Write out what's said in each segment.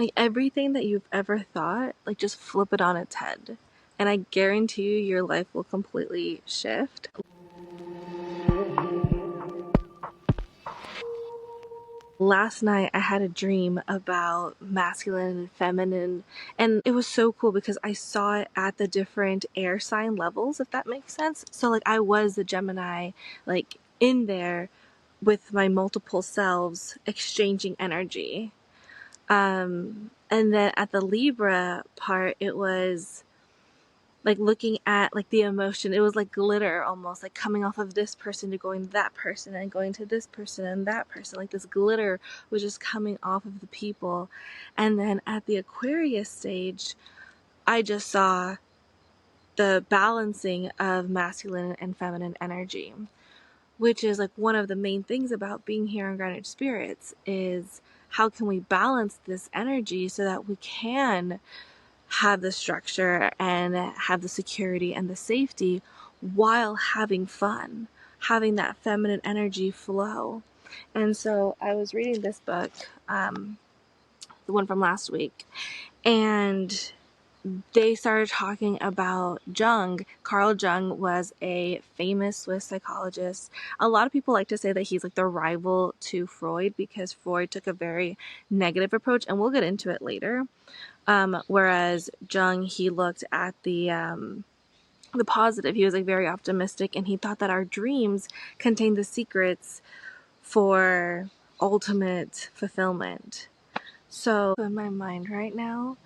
Like everything that you've ever thought, like just flip it on its head. And I guarantee you your life will completely shift. Last night I had a dream about masculine and feminine, and it was so cool because I saw it at the different air sign levels, if that makes sense. So like I was the Gemini, like in there with my multiple selves exchanging energy. And then at the Libra part, it was like looking at like the emotion. It was like glitter almost, like coming off of this person to going to that person and going to this person and that person. Like this glitter was just coming off of the people. And then at the Aquarius stage, I just saw the balancing of masculine and feminine energy, which is like one of the main things about being here in Grounded Spirits is how can we balance this energy so that we can have the structure and have the security and the safety while having fun, having that feminine energy flow. And so I was reading this book, the one from last week, and they started talking about Jung. Carl Jung was a famous Swiss psychologist. A lot of people like to say that he's like the rival to Freud because Freud took a very negative approach, and we'll get into it later. Whereas Jung, he looked at the positive. He was like very optimistic, and he thought that our dreams contained the secrets for ultimate fulfillment. So in my mind right now,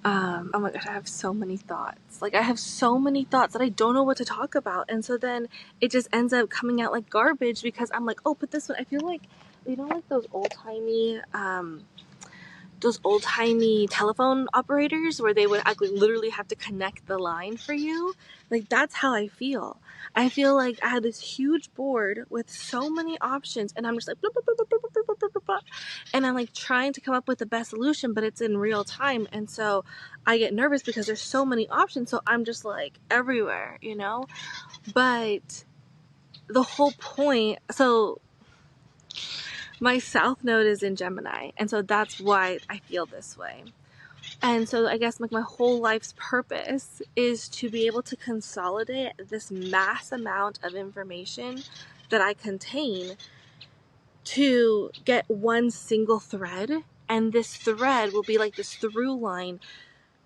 oh my gosh, I have so many thoughts. Like I have so many thoughts that I don't know what to talk about, and so then it just ends up coming out like garbage because I'm like, oh, but this one. I feel like, you know, like those old timey telephone operators where they would actually literally have to connect the line for you. Like that's how I feel. I feel like I had this huge board with so many options, and I'm just like blah, blah, blah, blah, blah, blah, blah, blah, blah, and I'm like trying to come up with the best solution, but it's in real time, and so I get nervous because there's so many options, so I'm just like everywhere, you know. But the whole point, so my South Node is in Gemini, and so that's why I feel this way. And so I guess like my whole life's purpose is to be able to consolidate this mass amount of information that I contain to get one single thread, and this thread will be like this through line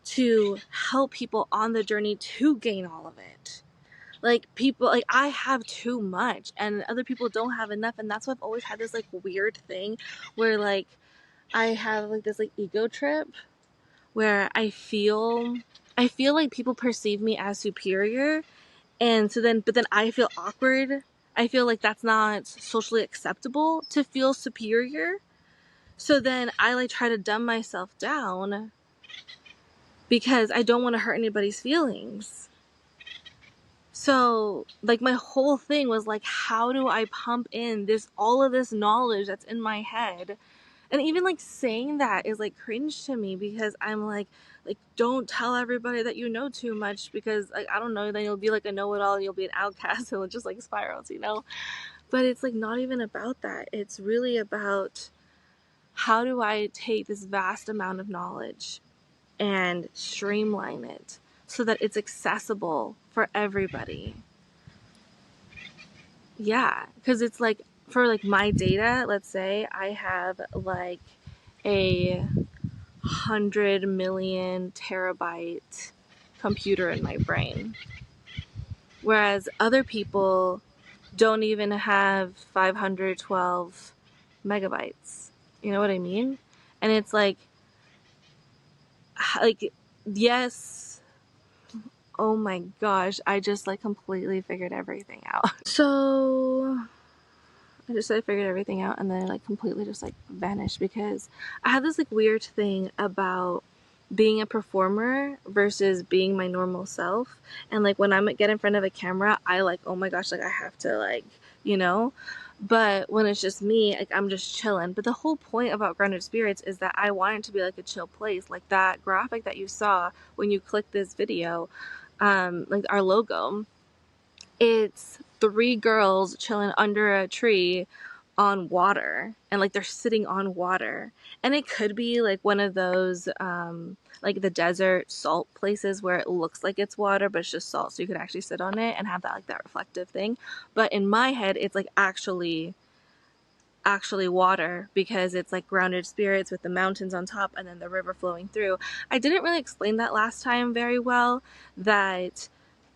to help people on the journey to gain all of it. Like people, like I have too much and other people don't have enough, and that's why I've always had this like weird thing where like I have like this like ego trip where I feel like people perceive me as superior, and so then but then I feel awkward. I feel like that's not socially acceptable to feel superior. So then I like try to dumb myself down because I don't want to hurt anybody's feelings. So like my whole thing was like, how do I pump in all of this knowledge that's in my head? And even like saying that is like cringe to me because I'm like don't tell everybody that you know too much because like I don't know, then you'll be like a know-it-all and you'll be an outcast and it just like spirals, you know. But it's like not even about that. It's really about how do I take this vast amount of knowledge and streamline it so that it's accessible for everybody. Yeah, because it's like for like my data, let's say I have like a 100 million terabyte computer in my brain, whereas other people don't even have 512 megabytes. You know what I mean? And it's like yes, oh my gosh, I just like completely figured everything out. So I just I figured everything out, and then it like completely just like vanished because I had this like weird thing about being a performer versus being my normal self. And like when I get in front of a camera, I like, oh my gosh, like I have to like, you know. But when it's just me, like I'm just chilling. But the whole point about Grounded Spirits is that I want it to be like a chill place, like that graphic that you saw when you clicked this video, like our logo. It's 3 girls chilling under a tree on water, and like they're sitting on water. And it could be like one of those like the desert salt places where it looks like it's water but it's just salt, so you could actually sit on it and have that like that reflective thing. But in my head it's like actually water, because it's like grounded spirits with the mountains on top and then the river flowing through. I didn't really explain that last time very well, that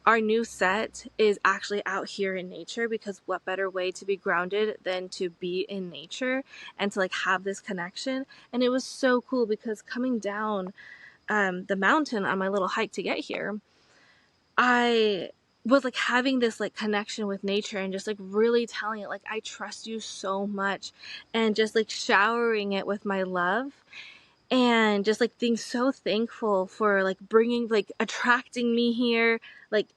our new set is actually out here in nature, because what better way to be grounded than to be in nature and to like have this connection. And it was so cool because coming down the mountain on my little hike to get here, I was like having this like connection with nature and just like really telling it like I trust you so much, and just like showering it with my love, and just like being so thankful for like bringing, like attracting me here, like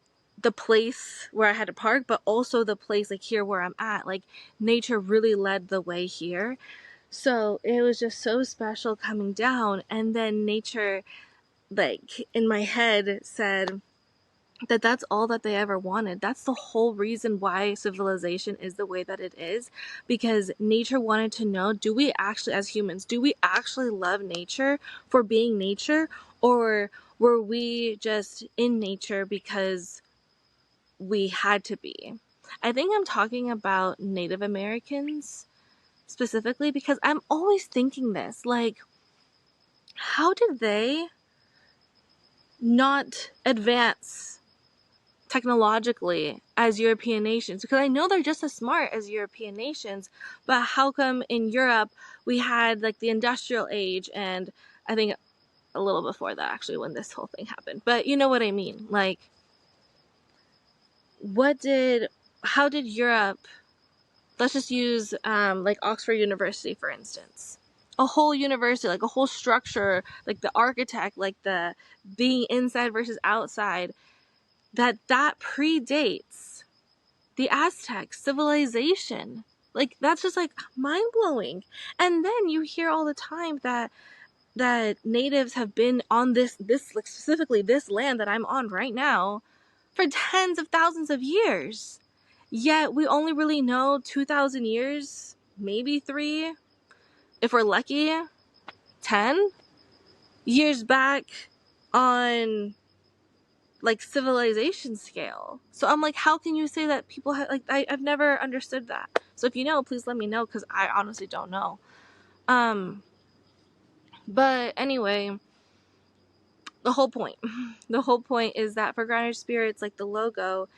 the place where I had to park, but also the place like here where I'm at. Like nature really led the way here. So it was just so special coming down. And then nature, like in my head, said that that's all that they ever wanted. That's the whole reason why civilization is the way that it is, because nature wanted to know, do we actually, as humans, do we actually love nature for being nature, or were we just in nature because we had to be? I think I'm talking about Native Americans specifically, because I'm always thinking this, like, how did they not advance technologically as European nations? Because I know they're just as smart as European nations, but how come in Europe we had like the industrial age, and I think a little before that actually when this whole thing happened, but you know what I mean? Like, how did Europe, let's just use like Oxford University for instance, a whole university, like a whole structure, like the architect, like the being inside versus outside, that predates the Aztec civilization. Like that's just like mind blowing. And then you hear all the time that natives have been on this like specifically this land that I'm on right now for tens of thousands of years. Yet we only really know 2,000 years, maybe 3, if we're lucky, 10 years back on like civilization scale. So I'm like, how can you say that people have, like, I've never understood that. So if you know, please let me know, because I honestly don't know. But anyway, the whole point is that for grounded spirits, like the logo,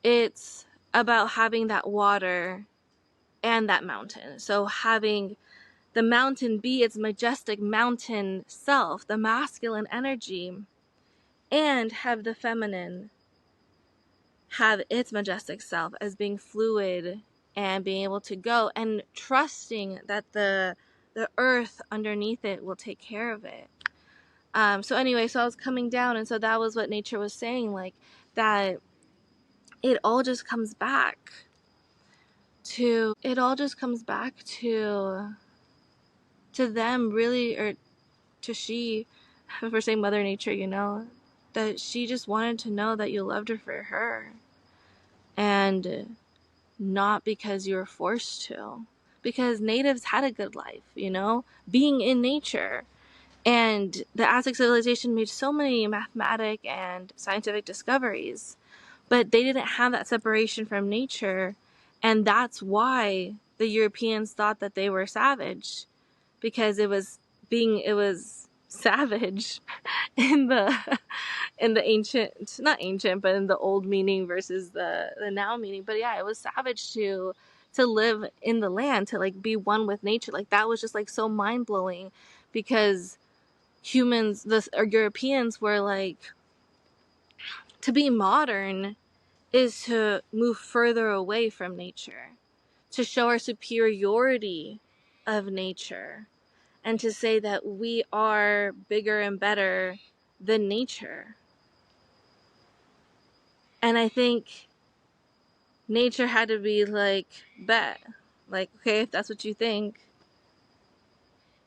it's about having that water and that mountain. So having the mountain be its majestic mountain self, the masculine energy, and have the feminine have its majestic self as being fluid and being able to go, and trusting that the earth underneath it will take care of it. So anyway, so I was coming down, and so that was what nature was saying, like that it all just comes back to them really, or to she, if we're saying Mother Nature, you know, that she just wanted to know that you loved her for her, and not because you were forced to. Because natives had a good life, you know, being in nature. And the Aztec civilization made so many mathematic and scientific discoveries, but they didn't have that separation from nature. And that's why the Europeans thought that they were savage, because it was savage in the ancient, not ancient, but in the old meaning versus the now meaning. But yeah, it was savage to live in the land, to like be one with nature. Like that was just like so mind blowing, because humans, or Europeans, were like, to be modern is to move further away from nature, to show our superiority of nature, and to say that we are bigger and better than nature. And I think nature had to be like, bet, like, okay, if that's what you think,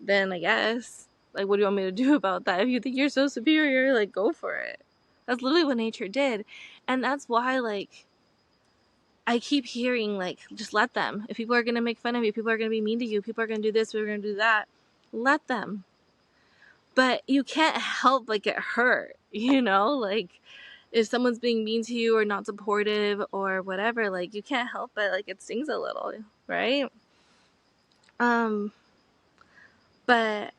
then I guess, like, what do you want me to do about that? If you think you're so superior, like, go for it. That's literally what nature did. And that's why, like, I keep hearing like, just let them. If people are going to make fun of you, people are going to be mean to you, people are going to do this, people are going to do that, let them. But you can't help but get hurt, you know? Like, if someone's being mean to you or not supportive or whatever, like, you can't help but, like, it stings a little, right? But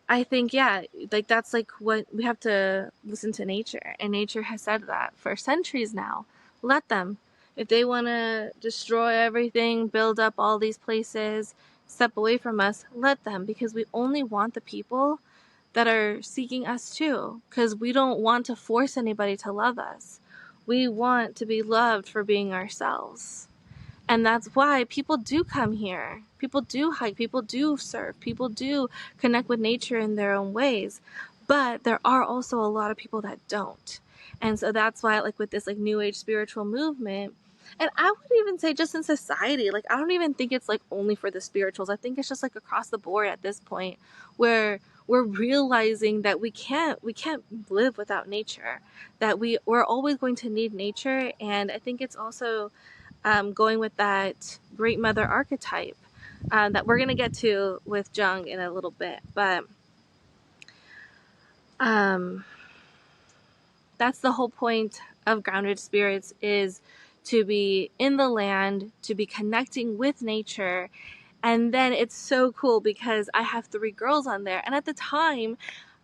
I think, yeah, like, that's like what we have to listen to nature. And nature has said that for centuries now. Let them. If they want to destroy everything, build up all these places, step away from us, let them, because we only want the people that are seeking us too, because we don't want to force anybody to love us. We want to be loved for being ourselves. And that's why people do come here. People do hike, people do surf, people do connect with nature in their own ways. But there are also a lot of people that don't. And so that's why, like, with this like new age spiritual movement, and I would even say just in society, like, I don't even think it's like only for the spirituals. I think it's just like across the board at this point, where we're realizing that we can't live without nature, that we're always going to need nature. And I think it's also going with that great mother archetype that we're going to get to with Jung in a little bit. But that's the whole point of grounded spirits, is to be in the land, to be connecting with nature. And then it's so cool because I have 3 girls on there. And at the time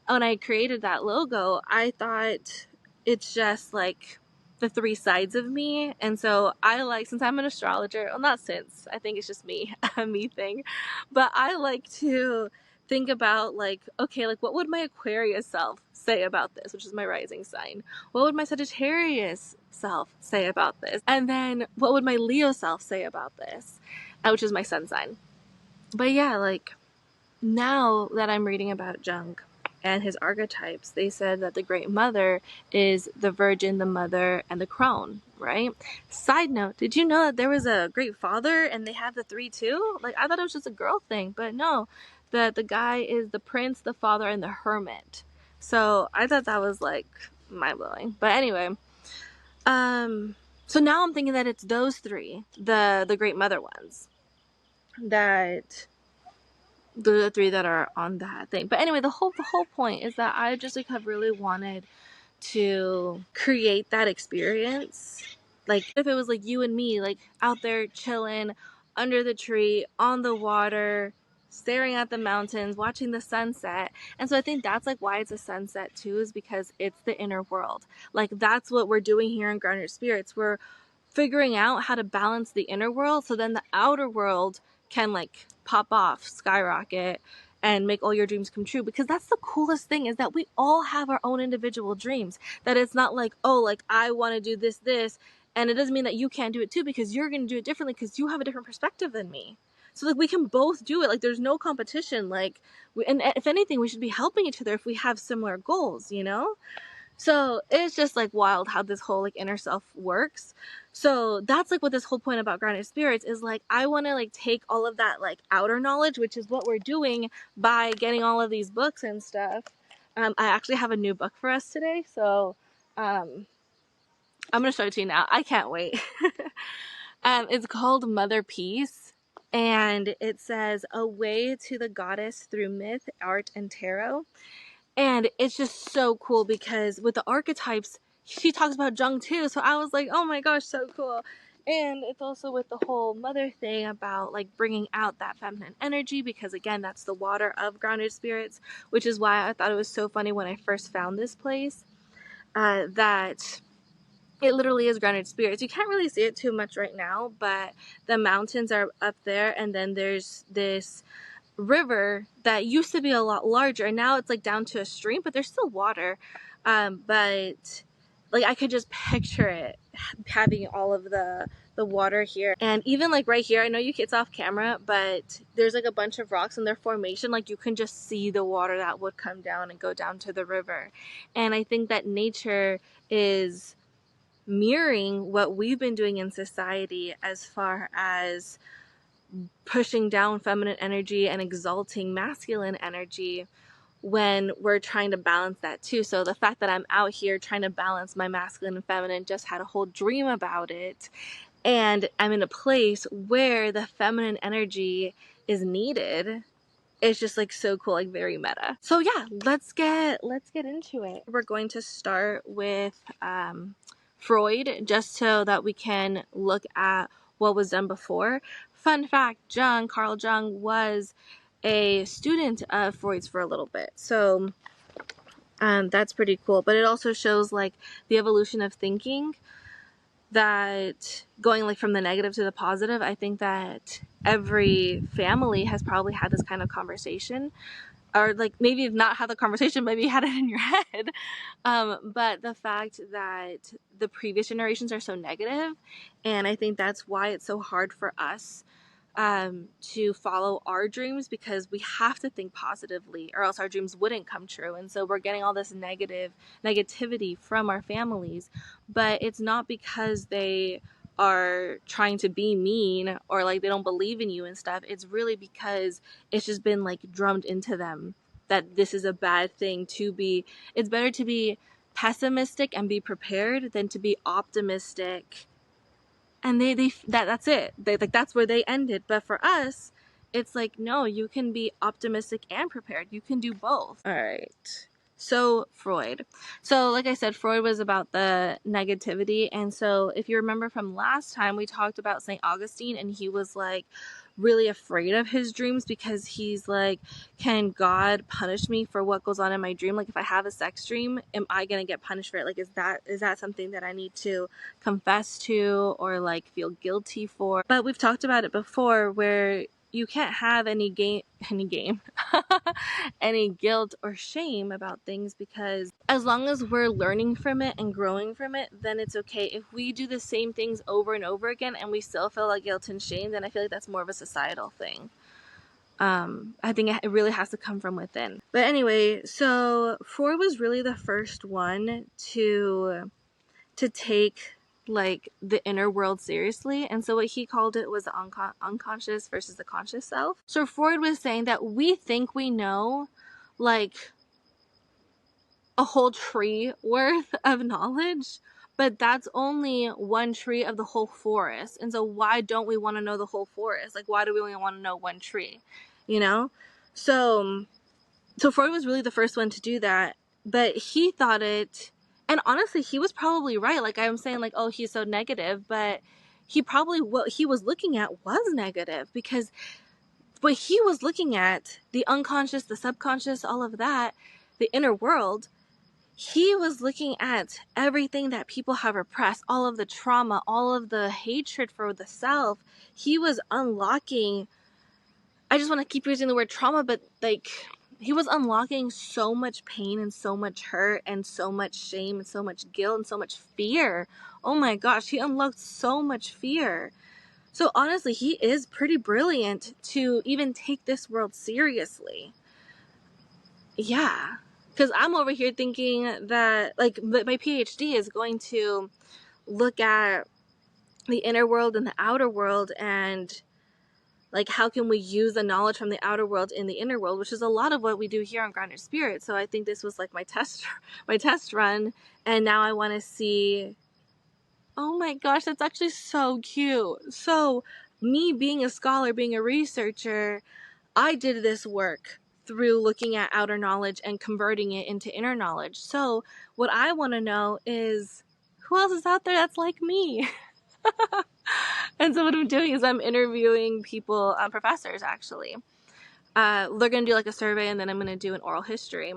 when I created that logo, I thought it's just like the 3 sides of me. And so I like, since I'm an astrologer, well, not since, I think it's just me, a me thing, but I like to think about like, okay, like what would my Aquarius self say about this, which is my rising sign? What would my Sagittarius self say about this? And then what would my Leo self say about this, which is my sun sign? But yeah, like, now that I'm reading about Jung and his archetypes, they said that the Great Mother is the Virgin, the Mother, and the Crone, right? Side note, did you know that there was a Great Father and they have the 3 too? Like, I thought it was just a girl thing, but no. The guy is the Prince, the Father, and the Hermit. So I thought that was like mind-blowing. But anyway, so now I'm thinking that it's those 3, the Great Mother ones, that the 3 that are on that thing. But anyway, the whole point is that I just like have really wanted to create that experience. Like, if it was like you and me, like out there chilling under the tree, on the water, staring at the mountains, watching the sunset. And so I think that's like why it's a sunset too, is because it's the inner world. Like, that's what we're doing here in Grounded Spirits. We're figuring out how to balance the inner world so then the outer world can like pop off, skyrocket, and make all your dreams come true. Because that's the coolest thing, is that we all have our own individual dreams. That it's not like, oh, like I want to do this, and it doesn't mean that you can't do it too, because you're going to do it differently because you have a different perspective than me. So like we can both do it. Like, there's no competition. Like, and if anything, we should be helping each other if we have similar goals, you know? So it's just like wild how this whole like inner self works. So that's like what this whole point about Grounded Spirits is. Like, I want to like take all of that like outer knowledge, which is what we're doing by getting all of these books and stuff. I actually have a new book for us today, so I'm gonna show it to you now. I can't wait. It's called Mother Peace, and it says A Way to the Goddess Through Myth, Art, and Tarot. And it's just so cool because with the archetypes, she talks about Jung too. So I was like, oh my gosh, so cool. And it's also with the whole mother thing about like bringing out that feminine energy, because again, that's the water of Grounded Spirits, which is why I thought it was so funny when I first found this place, that it literally is Grounded Spirits. You can't really see it too much right now, but the mountains are up there, and then there's this river that used to be a lot larger, and now it's like down to a stream, but there's still water. But like I could just picture it having all of the water here. And even like right here, I know it's off camera, but there's like a bunch of rocks in their formation. Like, you can just see the water that would come down and go down to the river. And I think that nature is mirroring what we've been doing in society as far as pushing down feminine energy and exalting masculine energy, when we're trying to balance that too. So the fact that I'm out here trying to balance my masculine and feminine, just had a whole dream about it. and I'm in a place where the feminine energy is needed. It's just like so cool, like very meta. So yeah, let's get into it. We're going to start with Freud, just so that we can look at what was done before. Fun fact, Carl Jung was a student of Freud's for a little bit. So that's pretty cool. But it also shows like the evolution of thinking, that going like from the negative to the positive. I think that every family has probably had this kind of conversation, or like maybe not had the conversation, maybe you had it in your head. But the fact that the previous generations are so negative, and I think that's why it's so hard for us to follow our dreams, because we have to think positively or else our dreams wouldn't come true. And so we're getting all this negativity from our families, but it's not because they are trying to be mean or like they don't believe in you and stuff. It's really because it's just been like drummed into them that this is a bad thing to be. It's better to be pessimistic and be prepared than to be optimistic. And that's it. Like that's where they ended. But for us, it's like, no, you can be optimistic and prepared. You can do both. All right. So Freud. So like I said, Freud was about the negativity. And so if you remember from last time, we talked about St. Augustine, and he was like really afraid of his dreams because he's like, can God punish me for what goes on in my dream? Like if I have a sex dream, am I going to get punished for it? Like, is that something that I need to confess to or like feel guilty for? But we've talked about it before, where you can't have any any guilt or shame about things, because as long as we're learning from it and growing from it, then it's okay. If we do the same things over and over again and we still feel like guilt and shame, then I feel like that's more of a societal thing. I think it really has to come from within. But anyway, so Freud was really the first one to take like the inner world seriously. And so what he called it was the unconscious versus the conscious self. So Freud was saying that we think we know like a whole tree worth of knowledge, but that's only one tree of the whole forest. And so why don't we want to know the whole forest? Like, why do we only want to know one tree? You know? So Freud was really the first one to do that, but he thought it, and honestly, he was probably right. Like I'm saying, like, oh, he's so negative, but he probably, what he was looking at was negative, because what he was looking at, the unconscious, the subconscious, all of that, the inner world, he was looking at everything that people have repressed, all of the trauma, all of the hatred for the self. He was unlocking, I just want to keep using the word trauma, but like, he was unlocking so much pain and so much hurt and so much shame and so much guilt and so much fear. Oh my gosh, he unlocked so much fear. So honestly, he is pretty brilliant to even take this world seriously. Yeah. Because I'm over here thinking that like my PhD is going to look at the inner world and the outer world, and like, how can we use the knowledge from the outer world in the inner world, which is a lot of what we do here on Grounded Spirit. So I think this was like my test run. And now I want to see, oh my gosh, that's actually so cute. So me being a scholar, being a researcher, I did this work through looking at outer knowledge and converting it into inner knowledge. So what I want to know is, who else is out there that's like me? And so what I'm doing is I'm interviewing people, professors actually. They're going to do like a survey, and then I'm going to do an oral history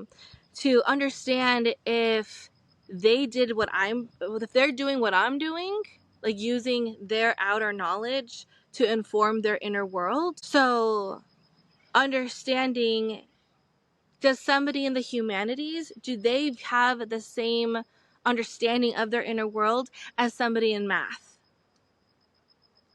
to understand if they did if they're doing what I'm doing, like using their outer knowledge to inform their inner world. So understanding, does somebody in the humanities, do they have the same understanding of their inner world as somebody in math?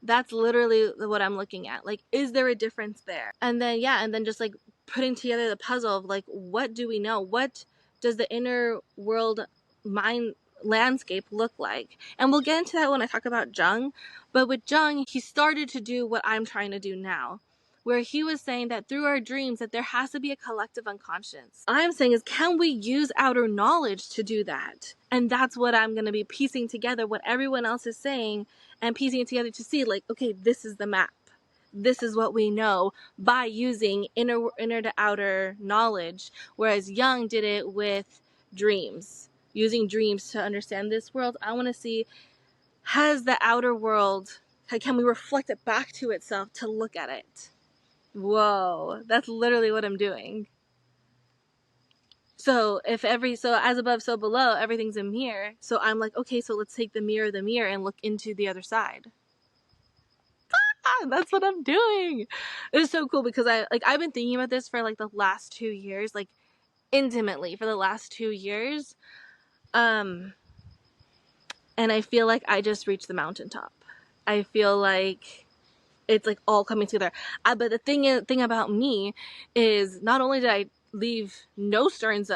That's literally what I'm looking at. Like, is there a difference there? And then, and then just like putting together the puzzle of like, what do we know? What does the inner world mind landscape look like? And we'll get into that when I talk about Jung. But with Jung, he started to do what I'm trying to do now. where he was saying that through our dreams that there has to be a collective unconscious. I'm saying is, can we use outer knowledge to do that? And that's what I'm going to be piecing together, what everyone else is saying, and piecing it together to see, like, okay, this is the map. This is what we know by using inner to outer knowledge, whereas Jung did it with dreams, using dreams to understand this world. I want to see, has the outer world, can we reflect it back to itself to look at it? Whoa, that's literally what I'm doing. So so as above, so below, everything's a mirror. So I'm like, okay, so let's take the mirror and look into the other side. That's what I'm doing. It's so cool because I've been thinking about this for like the last 2 years, like intimately for the last 2 years. And I feel like I just reached the mountaintop. I feel like it's like all coming together. But the thing about me is, not only did I leave no stones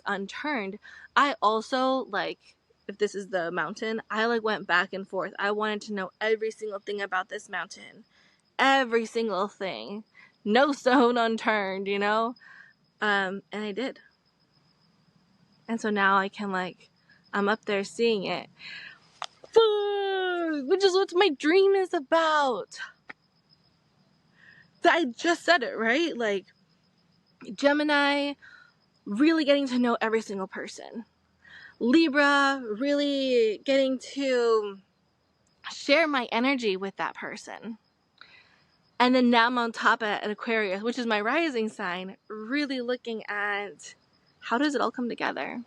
unturned, I also, like, if this is the mountain, I like went back and forth. I wanted to know every single thing about this mountain, every single thing, no stone unturned, you know. And I did. And so now I can, like, I'm up there seeing it, which is what my dream is about. I just said it, right? Like, Gemini, really getting to know every single person. Libra, really getting to share my energy with that person. And then now I'm on top at Aquarius, which is my rising sign, really looking at how does it all come together.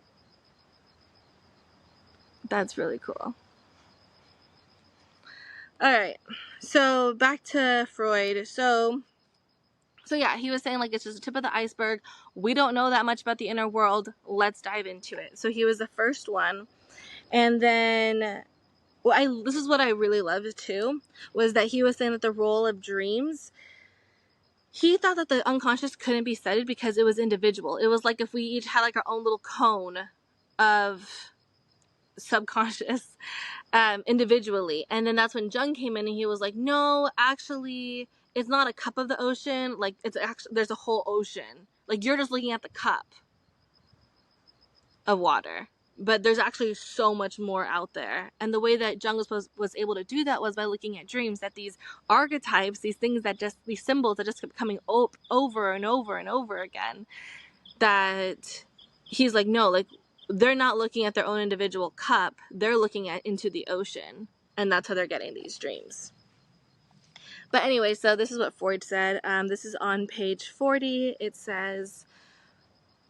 That's really cool. All right, so back to Freud. So yeah, he was saying, like, it's just the tip of the iceberg. We don't know that much about the inner world. Let's dive into it. So he was the first one. And then, this is what I really loved too, was that he was saying that the role of dreams, he thought that the unconscious couldn't be studied because it was individual. It was like if we each had like our own little cone of subconscious individually. And then that's when Jung came in and he was like, no, actually, it's not a cup of the ocean. Like, it's actually, there's a whole ocean. Like, you're just looking at the cup of water, but there's actually so much more out there. And the way that Jung was able to do that was by looking at dreams, that these archetypes, these things that just, these symbols that just kept coming over and over and over again, that he's like, no, like, they're not looking at their own individual cup. They're looking at into the ocean. And that's how they're getting these dreams. But anyway, so this is what Freud said. This is on page 40. It says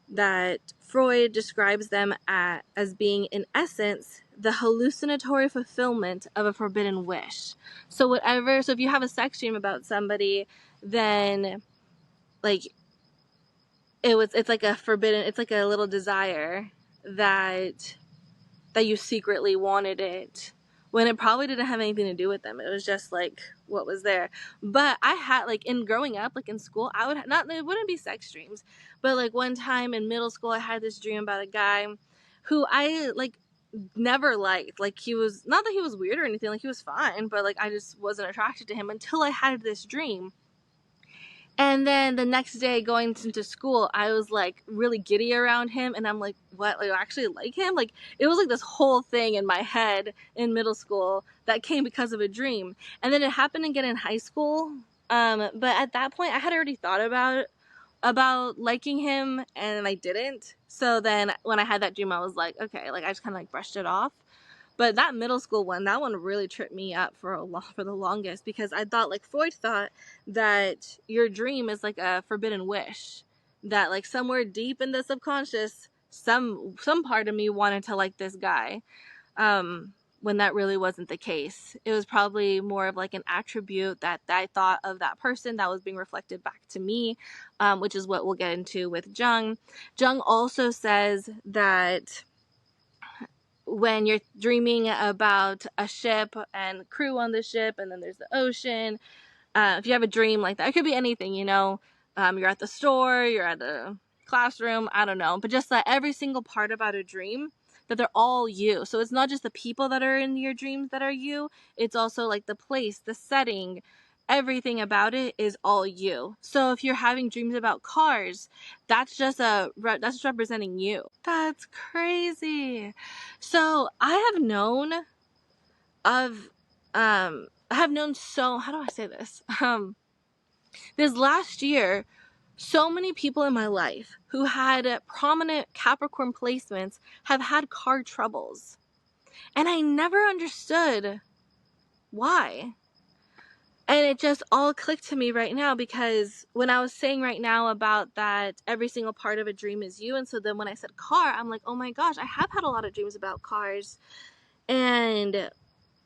that Freud describes them as being, in essence, the hallucinatory fulfillment of a forbidden wish. So if you have a sex dream about somebody, then, like, it's like a forbidden, it's like a little desire that you secretly wanted it, when it probably didn't have anything to do with them. It was just like what was there. But I had, like, in growing up, like in school, it wouldn't be sex dreams, but like one time in middle school, I had this dream about a guy who I like never liked. Like, he was, not that he was weird or anything, like he was fine, but like I just wasn't attracted to him until I had this dream. And then the next day going into school, I was like really giddy around him. And I'm like, what? Like, I actually like him? Like, it was like this whole thing in my head in middle school that came because of a dream. And then it happened again in high school. But at that point I had already thought about liking him, and I didn't. So then when I had that dream, I was like, okay, like I just kind of like brushed it off. But that middle school one, that one really tripped me up for the longest, because I thought, like, Freud thought that your dream is like a forbidden wish, that like somewhere deep in the subconscious, some part of me wanted to like this guy, when that really wasn't the case. It was probably more of like an attribute that I thought of that person that was being reflected back to me, which is what we'll get into with Jung. Jung also says that when you're dreaming about a ship and crew on the ship, and then there's the ocean, if you have a dream like that, it could be anything, you know, you're at the store, you're at the classroom, I don't know, but just that every single part about a dream, that they're all you. So it's not just the people that are in your dreams that are you, it's also like the place, the setting, everything about it is all you. So if you're having dreams about cars, that's just representing you. That's crazy. So I have known so, how do I say this? This last year, so many people in my life who had prominent Capricorn placements have had car troubles. And I never understood why. And it just all clicked to me right now, because when I was saying right now about that every single part of a dream is you, and so then when I said car, I'm like, oh my gosh, I have had a lot of dreams about cars. And it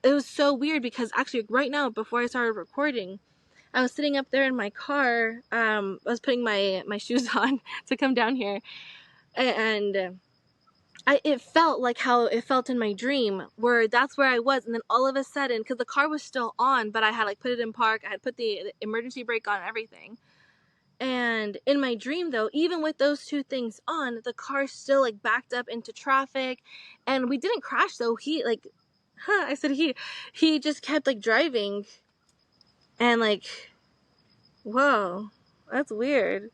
was so weird because actually right now, before I started recording, I was sitting up there in my car. I was putting my shoes on to come down here, and it felt like how it felt in my dream, where that's where I was, and then all of a sudden, because the car was still on, but I had like put it in park, I had put the emergency brake on and everything. And in my dream though, even with those two things on, the car still like backed up into traffic, and we didn't crash though. He just kept like driving, and like, whoa, that's weird.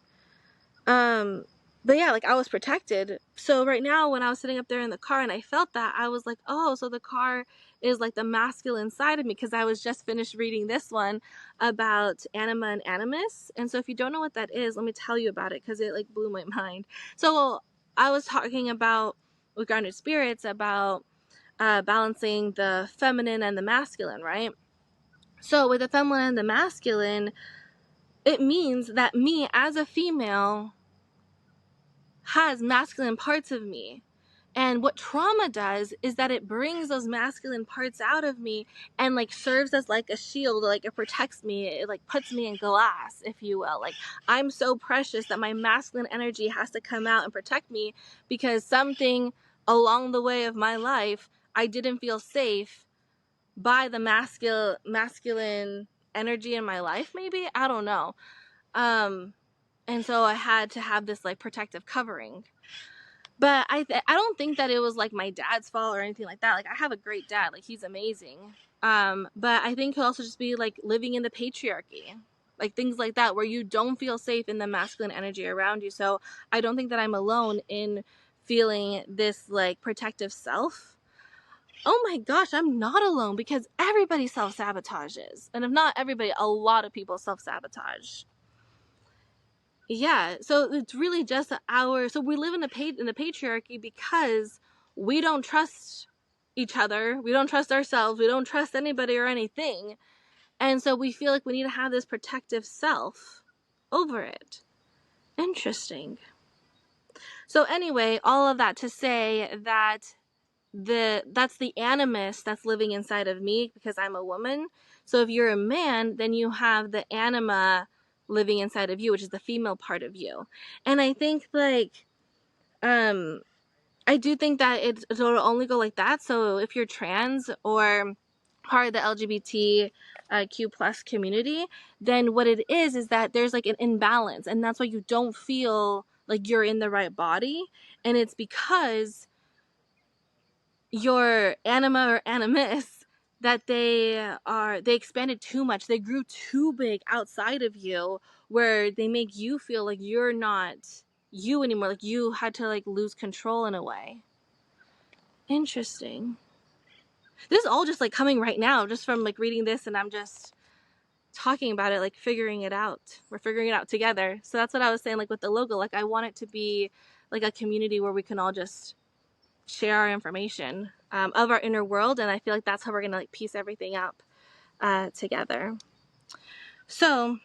But yeah, like I was protected. So right now when I was sitting up there in the car and I felt that, I was like, oh, so the car is like the masculine side of me, because I was just finished reading this one about anima and animus. And so if you don't know what that is, let me tell you about it, because it like blew my mind. So I was talking about, with grounded spirits, about balancing the feminine and the masculine, right? So with the feminine and the masculine, it means that me as a female has masculine parts of me. And what trauma does is that it brings those masculine parts out of me and like serves as like a shield, like it protects me, it like puts me in glass, if you will. Like I'm so precious that my masculine energy has to come out and protect me, because something along the way of my life, I didn't feel safe by the masculine energy in my life, maybe, I don't know. And so I had to have this like protective covering. But I don't think that it was like my dad's fault or anything like that. Like I have a great dad, like he's amazing. But I think it could also just be like living in the patriarchy, like things like that, where you don't feel safe in the masculine energy around you. So I don't think that I'm alone in feeling this like protective self. Oh my gosh, I'm not alone, because everybody self-sabotages. And if not everybody, a lot of people self-sabotage. Yeah, so it's really just so we live in the patriarchy because we don't trust each other, we don't trust ourselves, we don't trust anybody or anything, and so we feel like we need to have this protective self over it. Interesting. So anyway, all of that to say that that's the animus that's living inside of me, because I'm a woman. So if you're a man, then you have the anima living inside of you, which is the female part of you. And I think like I do think that it'll only go like that. So if you're trans or part of the LGBTQ plus community, then what it is that there's like an imbalance, and that's why you don't feel like you're in the right body. And it's because your anima or animus, that they expanded too much, they grew too big outside of you, where they make you feel like you're not you anymore, like you had to like lose control in a way. Interesting. This is all just like coming right now, just from like reading this, and I'm just talking about it, like figuring it out. We're figuring it out together. So that's what I was saying, like with the logo, like I want it to be like a community where we can all just share our information of our inner world, and I feel like that's how we're gonna like piece everything up together. So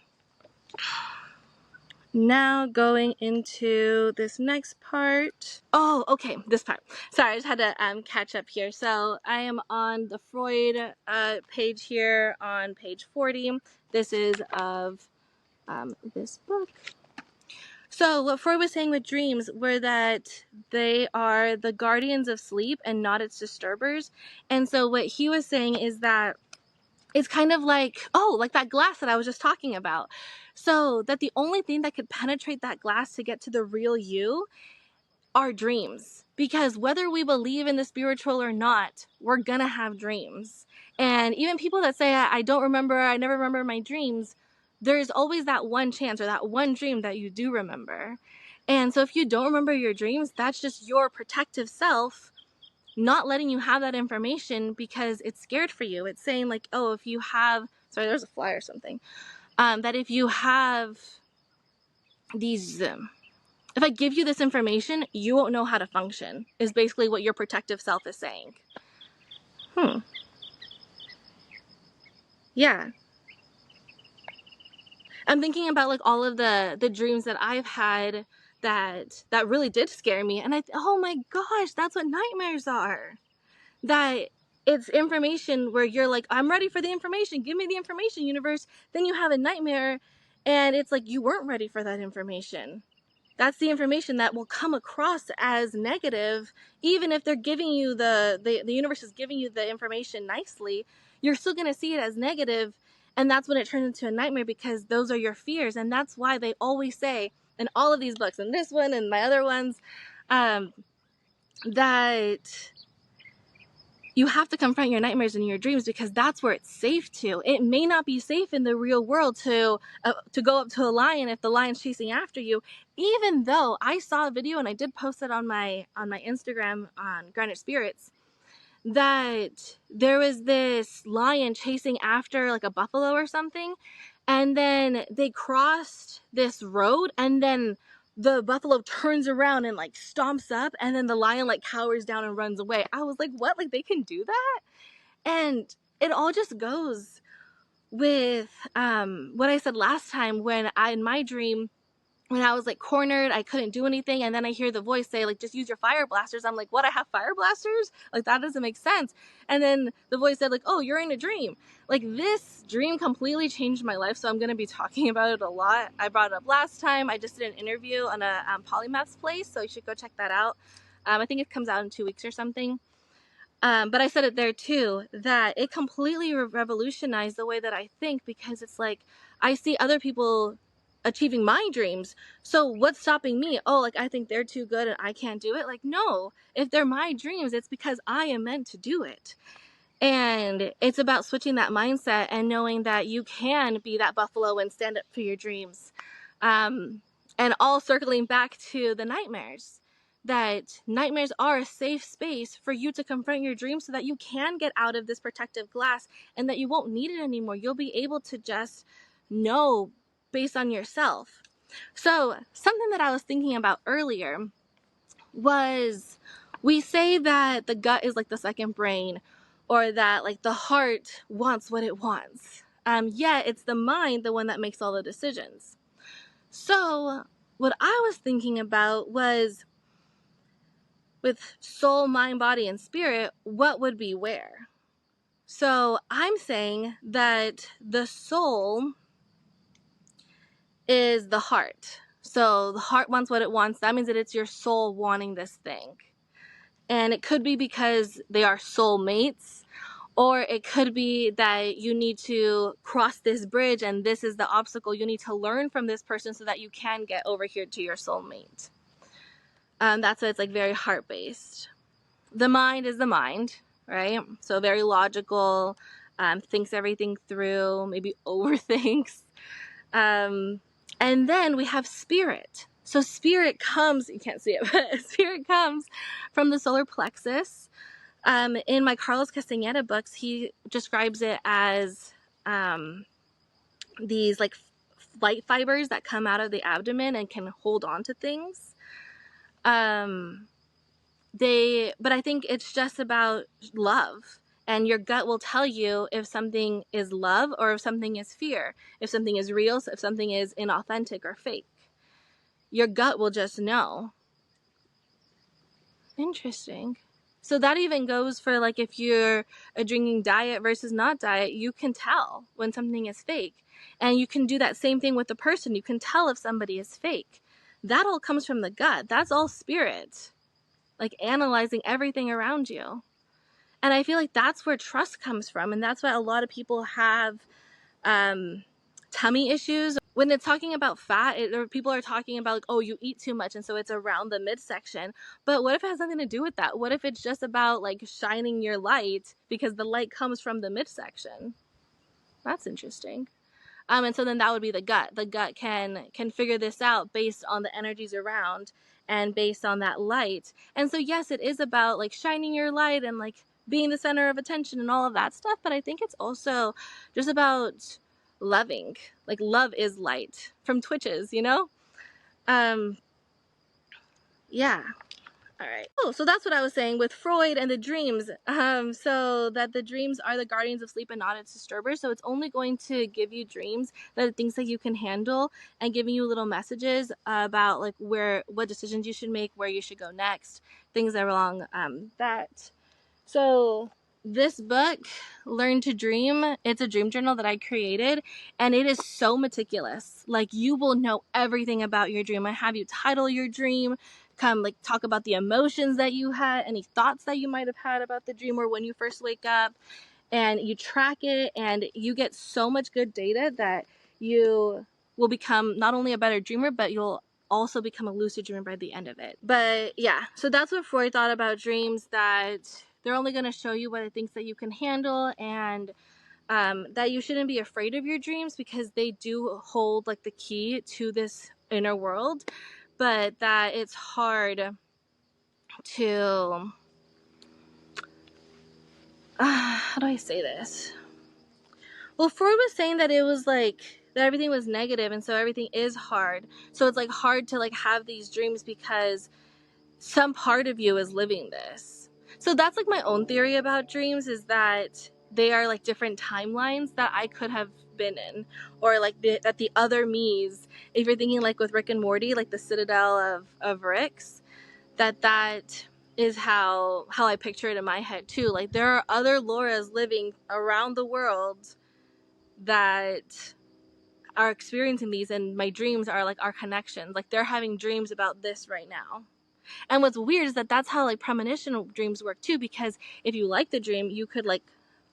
now going into this next part. Oh, okay, this part. Sorry, I just had to catch up here. So I am on the Freud page here on page 40. This is of this book. So what Freud was saying with dreams were that they are the guardians of sleep and not its disturbers. And so what he was saying is that it's kind of like, like that glass that I was just talking about. So that the only thing that could penetrate that glass to get to the real you are dreams. Because whether we believe in the spiritual or not, we're gonna have dreams. And even people that say, I don't remember, I never remember my dreams, there's always that one chance or that one dream that you do remember. And so if you don't remember your dreams, that's just your protective self not letting you have that information because it's scared for you. It's saying like, oh, if you have, sorry, there's a fly or something, that if you have these, if I give you this information, you won't know how to function, is basically what your protective self is saying. Yeah. I'm thinking about like all of the dreams that I've had that really did scare me. And oh my gosh, that's what nightmares are. That it's information where you're like, I'm ready for the information. Give me the information, universe. Then you have a nightmare and it's like you weren't ready for that information. That's the information that will come across as negative, even if they're giving you the universe is giving you the information nicely, you're still going to see it as negative, and that's when it turns into a nightmare because those are your fears. And that's why they always say in all of these books, and this one and my other ones, that you have to confront your nightmares and your dreams because that's where it's safe to. It may not be safe in the real world to go up to a lion if the lion's chasing after you. Even though I saw a video and I did post it on my Instagram on Granite Spirits, that there was this lion chasing after like a buffalo or something, and then they crossed this road, and then the buffalo turns around and like stomps up, and then the lion like cowers down and runs away. I was like, what? Like they can do that? And it all just goes with what I said last time when in my dream, when I was like cornered, I couldn't do anything, and then I hear the voice say like, just use your fire blasters. I'm like, what, I have fire blasters? Like that doesn't make sense. And then the voice said like, oh, you're in a dream. Like this dream completely changed my life, so I'm going to be talking about it a lot. I brought it up last time. I just did an interview on a polymath's place, so you should go check that out. I think it comes out in 2 weeks or something. But I said it there too, that it completely revolutionized the way that I think, because it's like I see other people achieving my dreams, so what's stopping me? Oh, like I think they're too good and I can't do it. Like no, if they're my dreams, it's because I am meant to do it. And it's about switching that mindset and knowing that you can be that buffalo and stand up for your dreams. And all circling back to the nightmares, that nightmares are a safe space for you to confront your dreams so that you can get out of this protective glass and that you won't need it anymore. You'll be able to just know based on yourself. So something that I was thinking about earlier was, we say that the gut is like the second brain, or that like the heart wants what it wants. Yet it's the mind, the one that makes all the decisions. So what I was thinking about was, with soul, mind, body, and spirit, what would be where? So I'm saying that the soul is the heart. So the heart wants what it wants. That means that it's your soul wanting this thing. And it could be because they are soulmates, or it could be that you need to cross this bridge and this is the obstacle. You need to learn from this person so that you can get over here to your soulmate. That's why it's like very heart-based. The mind is the mind, right? So very logical, thinks everything through, maybe overthinks. And then we have spirit. So spirit comes, you can't see it, but spirit comes from the solar plexus. In my Carlos Castaneda books, he describes it as these like light fibers that come out of the abdomen and can hold on to things. But I think it's just about love. And your gut will tell you if something is love or if something is fear, if something is real, if something is inauthentic or fake. Your gut will just know. Interesting. So that even goes for like if you're a drinking diet versus not diet, you can tell when something is fake. And you can do that same thing with a person. You can tell if somebody is fake. That all comes from the gut. That's all spirit. Like analyzing everything around you. And I feel like that's where trust comes from. And that's why a lot of people have tummy issues when it's talking about fat, or people are talking about like, oh, you eat too much and so it's around the midsection. But what if it has nothing to do with that? What if it's just about like shining your light because the light comes from the midsection? That's interesting. And so then that would be the gut. The gut can figure this out based on the energies around and based on that light. And so yes, it is about like shining your light and like being the center of attention and all of that stuff, but I think it's also just about loving. Like love is light from Twitches, you know? Yeah. All right. Oh, so that's what I was saying with Freud and the dreams. So that the dreams are the guardians of sleep and not its disturbers. So it's only going to give you dreams that are things that you can handle and giving you little messages about like what decisions you should make, where you should go next, things along that. So this book, Learn to Dream, it's a dream journal that I created, and it is so meticulous. Like you will know everything about your dream. I have you title your dream, come like talk about the emotions that you had, any thoughts that you might have had about the dream or when you first wake up, and you track it, and you get so much good data that you will become not only a better dreamer, but you'll also become a lucid dreamer by the end of it. But yeah, so that's what Freud thought about dreams, that they're only going to show you what it thinks that you can handle, and that you shouldn't be afraid of your dreams because they do hold like the key to this inner world, but that it's hard to how do I say this? Well, Freud was saying that it was like that everything was negative, and so everything is hard. So it's like hard to like have these dreams because some part of you is living this. So that's like my own theory about dreams, is that they are like different timelines that I could have been in, or like that the other me's, if you're thinking like with Rick and Morty, like the citadel of Ricks, that is how I picture it in my head too. Like there are other Lauras living around the world that are experiencing these, and my dreams are like our connections. Like they're having dreams about this right now. And what's weird is that that's how like premonition dreams work too, because if you like the dream, you could like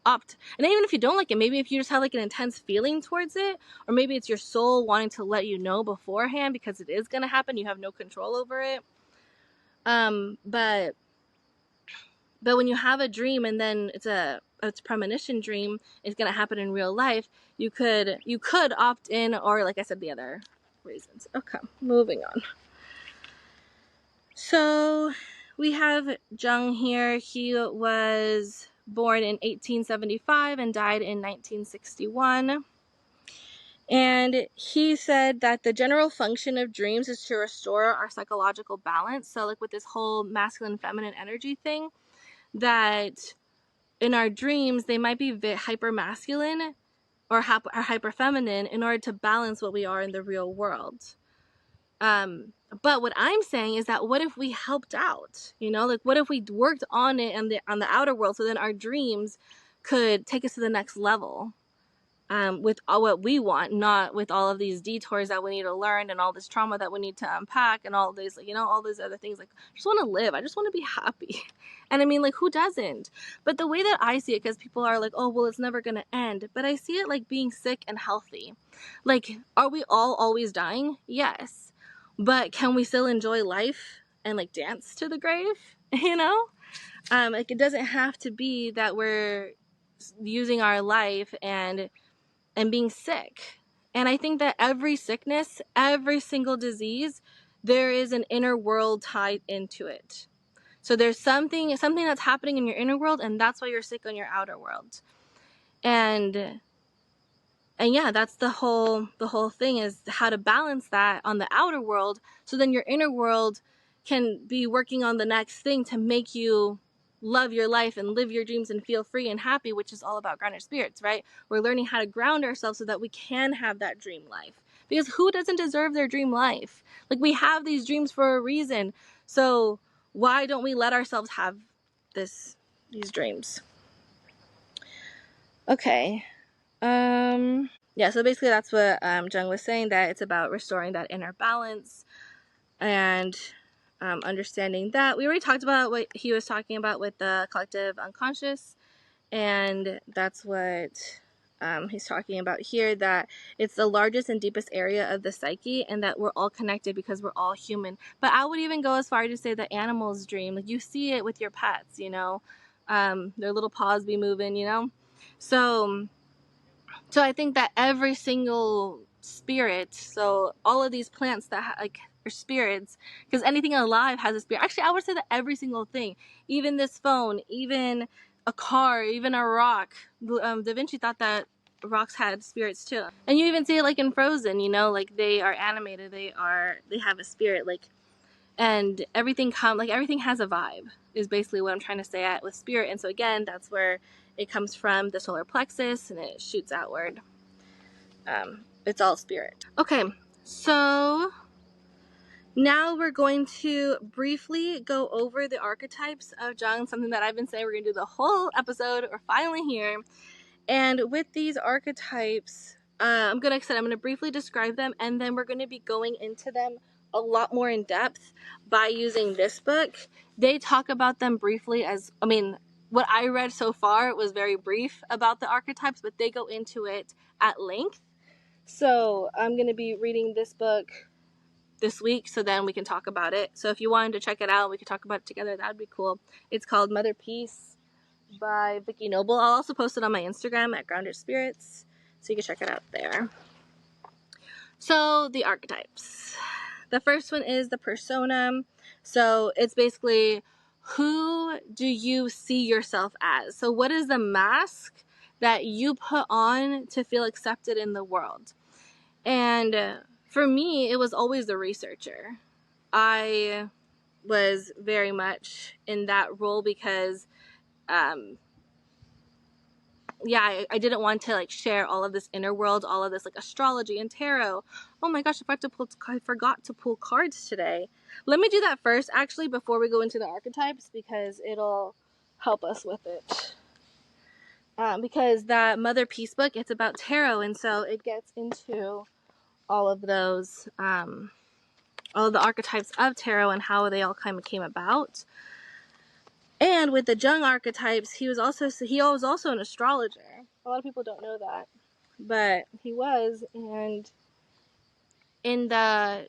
opt, and even if you don't like it, maybe if you just have like an intense feeling towards it, or maybe it's your soul wanting to let you know beforehand because it is going to happen, you have no control over it. But when you have a dream and then it's a premonition dream, it's going to happen in real life, you could opt in, or like I said, the other reasons. Okay, moving on. So we have Jung here. He was born in 1875 and died in 1961. And he said that the general function of dreams is to restore our psychological balance. So like with this whole masculine feminine energy thing, that in our dreams they might be hyper masculine or hyper feminine in order to balance what we are in the real world. But what I'm saying is that what if we helped out? You know, like what if we worked on it on the outer world, so then our dreams could take us to the next level, with all what we want, not with all of these detours that we need to learn and all this trauma that we need to unpack and all these, you know, all these other things. Like I just want to live. I just want to be happy. And I mean, like who doesn't? But the way that I see it, because people are like, oh, well, it's never going to end. But I see it like being sick and healthy. Like, are we all always dying? Yes. But can we still enjoy life and like dance to the grave? You know? Like it doesn't have to be that we're using our life and being sick. And I think that every sickness, every single disease, there is an inner world tied into it. So there's something that's happening in your inner world, and that's why you're sick on your outer world. And yeah, that's the whole thing, is how to balance that on the outer world, so then your inner world can be working on the next thing to make you love your life and live your dreams and feel free and happy, which is all about grounded spirits, right? We're learning how to ground ourselves so that we can have that dream life. Because who doesn't deserve their dream life? Like we have these dreams for a reason. So why don't we let ourselves have these dreams? Okay. Yeah, so basically that's what Jung was saying, that it's about restoring that inner balance and understanding that. We already talked about what he was talking about with the collective unconscious, and that's what he's talking about here that it's the largest and deepest area of the psyche, and that we're all connected because we're all human. But I would even go as far to say that animals dream. Like, you see it with your pets, you know, their little paws be moving, you know. So I think that every single spirit, so all of these plants that like are spirits, because anything alive has a spirit. Actually, I would say that every single thing, even this phone, even a car, even a rock. Da Vinci thought that rocks had spirits too. And you even see it like in Frozen, you know, like they are animated, they have a spirit, like, and everything everything has a vibe, is basically what I'm trying to say at with spirit. And so again, that's where it comes from, the solar plexus, and it shoots outward. It's all spirit. Okay, so now we're going to briefly go over the archetypes of Jung, something that I've been saying we're going to do the whole episode. We're finally here. And with these archetypes, I'm going to briefly describe them, and then we're going to be going into them a lot more in depth by using this book. They talk about them briefly what I read so far was very brief about the archetypes, but they go into it at length. So I'm going to be reading this book this week, so then we can talk about it. So if you wanted to check it out, we could talk about it together. That would be cool. It's called Mother Peace by Vicky Noble. I'll also post it on my Instagram at Grounded Spirits, so you can check it out there. So the archetypes. The first one is the persona. So it's basically, who do you see yourself as? So what is the mask that you put on to feel accepted in the world? And for me, it was always the researcher. I was very much in that role because I didn't want to like share all of this inner world, all of this like astrology and tarot. Oh my gosh, I forgot to pull cards today. Let me do that first, actually, before we go into the archetypes, because it'll help us with it. Because that Mother Peace book, it's about tarot, and so it gets into all of those, all of the archetypes of tarot and how they all kind of came about. And with the Jung archetypes, he was also an astrologer. A lot of people don't know that, but he was, and in that,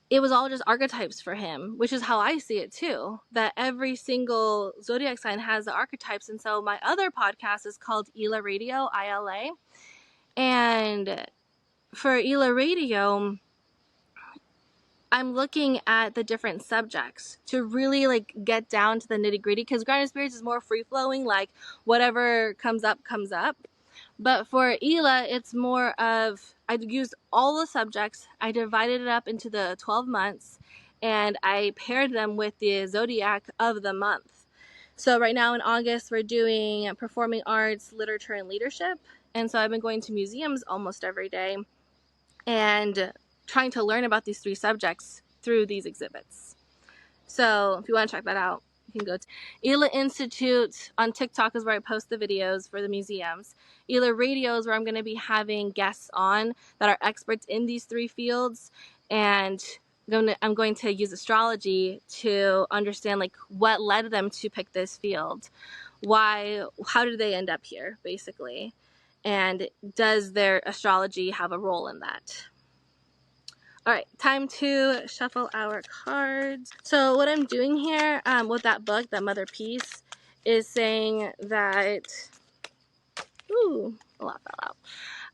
it was all just archetypes for him, which is how I see it too, that every single zodiac sign has the archetypes. And so my other podcast is called Ila Radio, ILA, and for Ila Radio, I'm looking at the different subjects to really like get down to the nitty gritty, because Grounded Spirits is more free flowing, like whatever comes up, comes up. But for Ela, it's more of, I used all the subjects, I divided it up into the 12 months, and I paired them with the zodiac of the month. So right now in August, we're doing performing arts, literature, and leadership. And so I've been going to museums almost every day and trying to learn about these three subjects through these exhibits. So if you want to check that out, you can go to Ela Institute on TikTok is where I post the videos for the museums. Ela Radio is where I'm going to be having guests on that are experts in these three fields, and I'm going to use astrology to understand like what led them to pick this field, how did they end up here, basically, and does their astrology have a role in that? All right, time to shuffle our cards. So what I'm doing here with that book, that Mother Peace, is saying that, a lot fell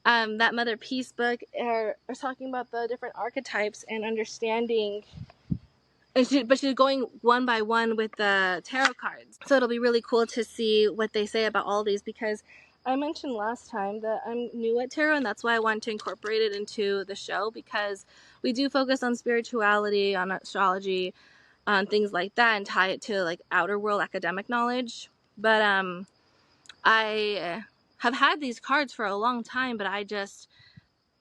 out. That Mother Peace book are talking about the different archetypes and understanding, but she's going one by one with the tarot cards. So it'll be really cool to see what they say about all these, because I mentioned last time that I'm new at tarot, and that's why I wanted to incorporate it into the show, because we do focus on spirituality, on astrology, on things like that, and tie it to like outer world academic knowledge. But I have had these cards for a long time, but I just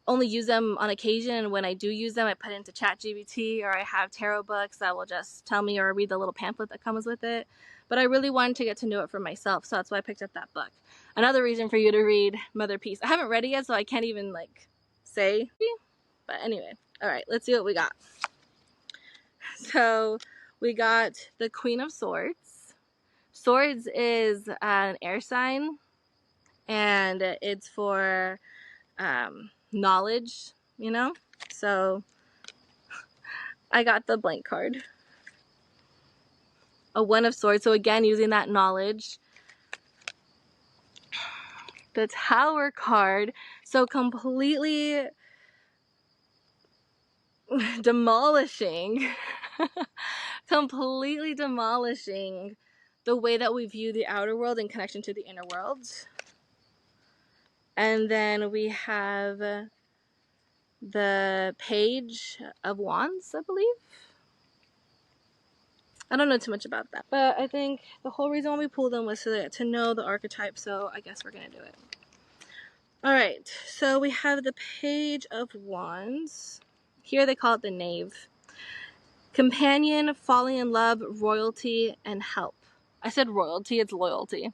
only use them on occasion, and when I do use them, I put it into ChatGPT, or I have tarot books that will just tell me, or read the little pamphlet that comes with it. But I really wanted to get to know it for myself, so that's why I picked up that book. Another reason for you to read Mother Peace. I haven't read it yet, so I can't even like say, but anyway. All right, let's see what we got. So we got the Queen of Swords. Swords is an air sign, and it's for knowledge, you know? So I got the blank card. A One of Swords. So again, using that knowledge. The Tower card. So completely demolishing completely demolishing the way that we view the outer world in connection to the inner world. And then we have the Page of Wands, I believe. I don't know too much about that, but I think the whole reason why we pulled them was to know the archetype, so I guess we're gonna do it. All right, so we have the Page of Wands. Here they call it the Knave. Companion, falling in love, royalty, and help. I said royalty, it's loyalty.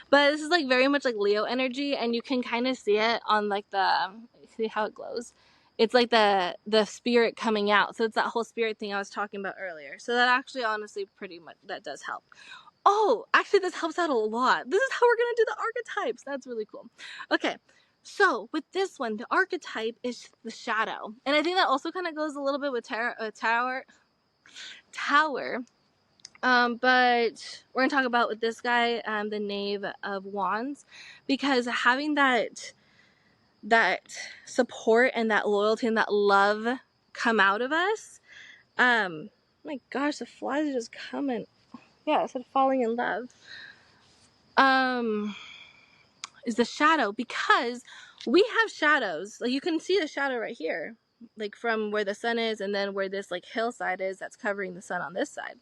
But this is like very much like Leo energy, and you can kind of see it on like the, see how it glows? It's like the spirit coming out. So it's that whole spirit thing I was talking about earlier. So that actually honestly pretty much, that does help. Oh, actually this helps out a lot. This is how we're going to do the archetypes. That's really cool. Okay. So with this one, the archetype is the shadow. And I think that also kind of goes a little bit with tower. But we're gonna talk about with this guy, the Knave of Wands, because having that support and that loyalty and that love come out of us. My gosh, the flies are just coming. Yeah, I said falling in love. Is the shadow, because we have shadows. Like you can see the shadow right here, like from where the sun is, and then where this like hillside is that's covering the sun on this side.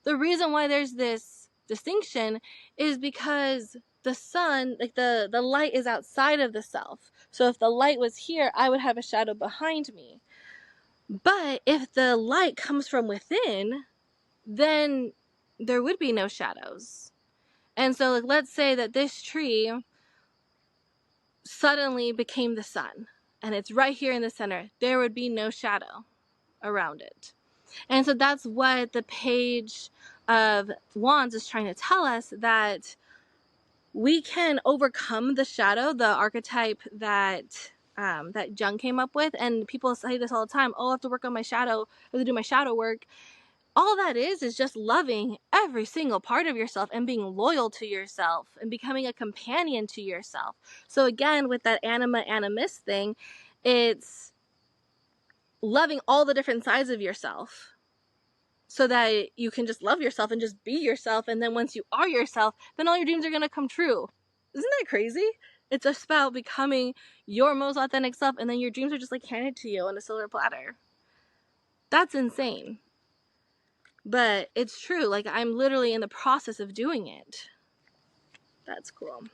The reason why there's this distinction is because the sun, like the light is outside of the self. So if the light was here, I would have a shadow behind me. But if the light comes from within, then there would be no shadows. And so like, let's say that this tree suddenly became the sun, and it's right here in the center. There would be no shadow around it. And so that's what the Page of Wands is trying to tell us, that we can overcome the shadow, the archetype that that Jung came up with. And people say this all the time, oh, I have to work on my shadow, I have to do my shadow work. All that is just loving every single part of yourself and being loyal to yourself and becoming a companion to yourself. So again, with that anima animus thing, it's loving all the different sides of yourself, so that you can just love yourself and just be yourself. And then once you are yourself, then all your dreams are going to come true. Isn't that crazy? It's just about becoming your most authentic self, and then your dreams are just like handed to you on a silver platter. That's insane. But it's true. Like, I'm literally in the process of doing it. That's cool.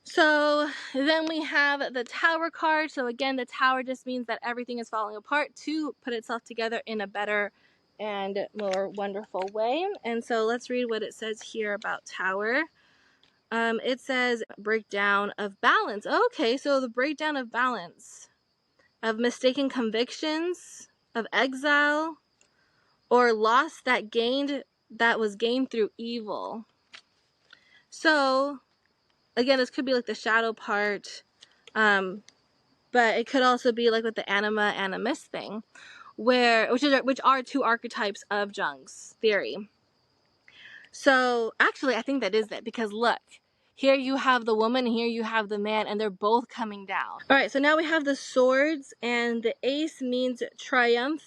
So then we have the Tower card. So again, the Tower just means that everything is falling apart to put itself together in a better and more wonderful way. And so let's read what it says here about Tower. It says breakdown of balance. Okay, so the breakdown of balance, of mistaken convictions, of exile, or loss that was gained through evil. So again, this could be like the shadow part, but it could also be like with the anima animus thing, which are two archetypes of Jung's theory. So actually, I think that is it, because look, here you have the woman, and here you have the man, and they're both coming down. All right, so now we have the swords, and the ace means triumph,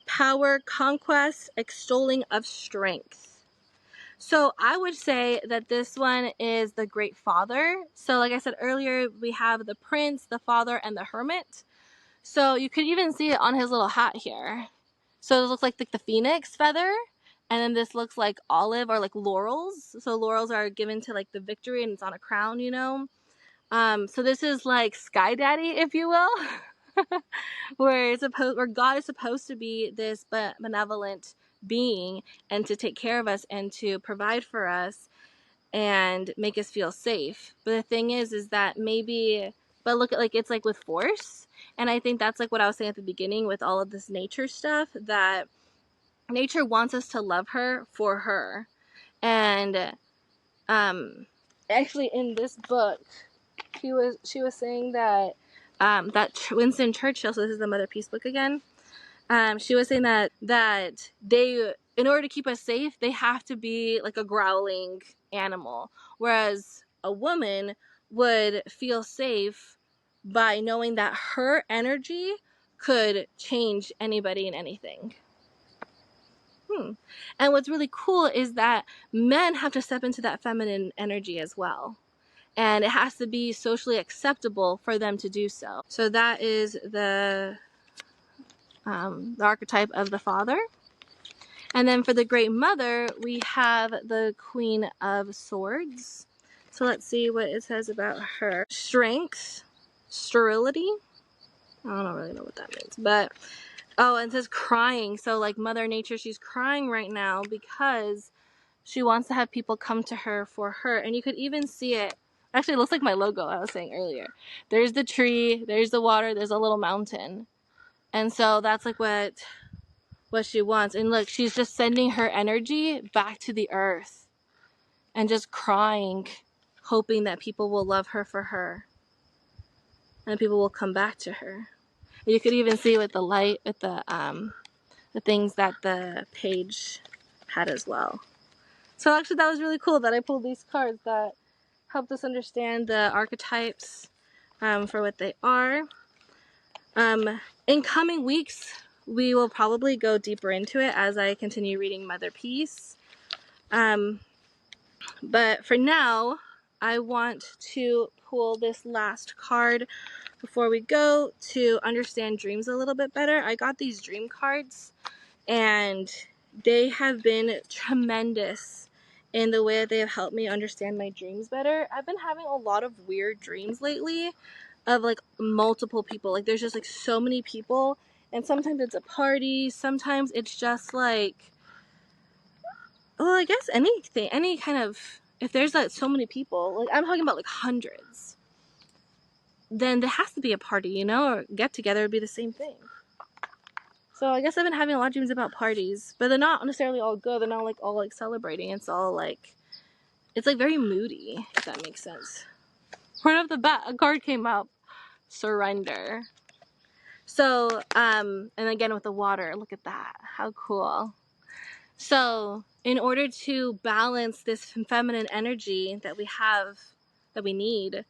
power, conquest, extolling of strength. So I would say that this one is the Great Father. So like I said earlier, we have the Prince, the Father, and the Hermit. So you could even see it on his little hat here. So it looks like the phoenix feather. And then this looks like olive, or like laurels. So laurels are given to like the victory, and it's on a crown, you know. So this is like Sky Daddy, if you will. where God is supposed to be this benevolent being, and to take care of us and to provide for us and make us feel safe. But the thing is that but look at, like, it's like with force. And I think that's like what I was saying at the beginning with all of this nature stuff, that nature wants us to love her for her. And actually in this book, she was saying that Winston Churchill, so this is the Mother Peace book again, she was saying that they, in order to keep us safe, they have to be like a growling animal, whereas a woman would feel safe by knowing that her energy could change anybody and anything. And what's really cool is that men have to step into that feminine energy as well. And it has to be socially acceptable for them to do so. So that is the archetype of the father. And then for the Great Mother, we have the Queen of Swords. So let's see what it says about her. Strength, sterility. I don't really know what that means, but oh, and it says crying. So like Mother Nature, she's crying right now because she wants to have people come to her for her. And you could even see it. Actually, it looks like my logo I was saying earlier. There's the tree, there's the water, there's a little mountain. And so that's like what she wants. And look, she's just sending her energy back to the earth and just crying, hoping that people will love her for her and people will come back to her. You could even see with the light, with the things that the page had as well. So actually that was really cool that I pulled these cards that helped us understand the archetypes for what they are. In coming weeks, we will probably go deeper into it as I continue reading Mother Peace. But for now, I want to pull this last card before we go to understand dreams a little bit better. I got these dream cards and they have been tremendous in the way that they have helped me understand my dreams better. I've been having a lot of weird dreams lately of like multiple people. Like there's just like so many people, and sometimes it's a party, sometimes it's just like, well, I guess anything, any kind of, if there's like so many people, like I'm talking about like hundreds, then there has to be a party, you know, or get together would be the same thing. So I guess I've been having a lot of dreams about parties, but they're not necessarily all good. They're not like all like celebrating. It's all like, it's like very moody, if that makes sense. Right off the bat, a card came up, surrender. So, and again with the water, look at that, how cool. So in order to balance this feminine energy that we have, that we need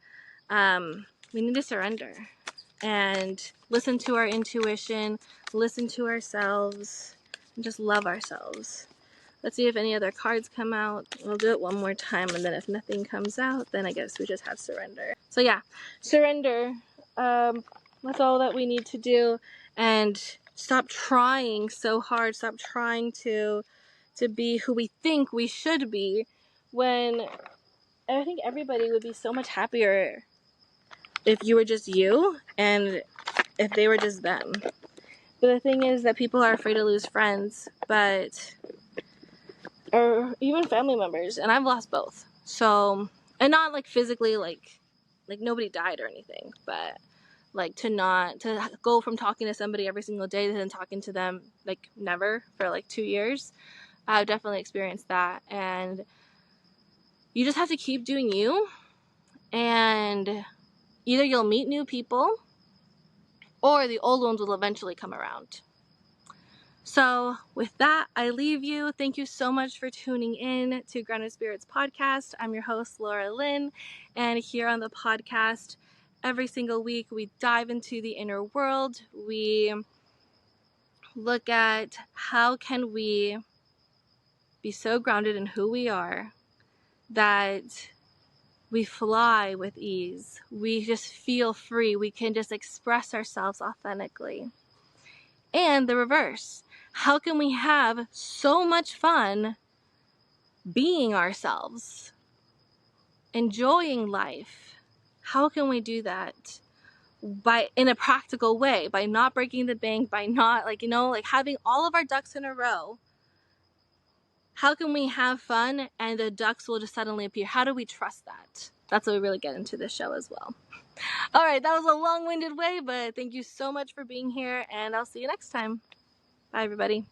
to surrender and listen to our intuition, listen to ourselves, and just love ourselves. Let's see if any other cards come out. We'll do it one more time, and then if nothing comes out, then I guess we just have surrender. So yeah, surrender. That's all that we need to do, and stop trying so hard. Stop trying to be who we think we should be, when I think everybody would be so much happier if you were just you and if they were just them. But the thing is that people are afraid to lose friends, or even family members, and I've lost both. So, and not like physically, like nobody died or anything, but like to go from talking to somebody every single day to then talking to them like never for like 2 years. I've definitely experienced that, and you just have to keep doing you, and either you'll meet new people or the old ones will eventually come around. So with that, I leave you. Thank you so much for tuning in to Grounded Spirits Podcast. I'm your host, Laura Lynn, and here on the podcast, every single week, we dive into the inner world. We look at how can we be so grounded in who we are that we fly with ease. We just feel free. We can just express ourselves authentically. And the reverse. How can we have so much fun being ourselves, enjoying life? How can we do that? In a practical way, by not breaking the bank, by not having all of our ducks in a row. How can we have fun and the ducks will just suddenly appear? How do we trust that? That's what we really get into this show as well. All right, that was a long-winded way, but thank you so much for being here, and I'll see you next time. Bye, everybody.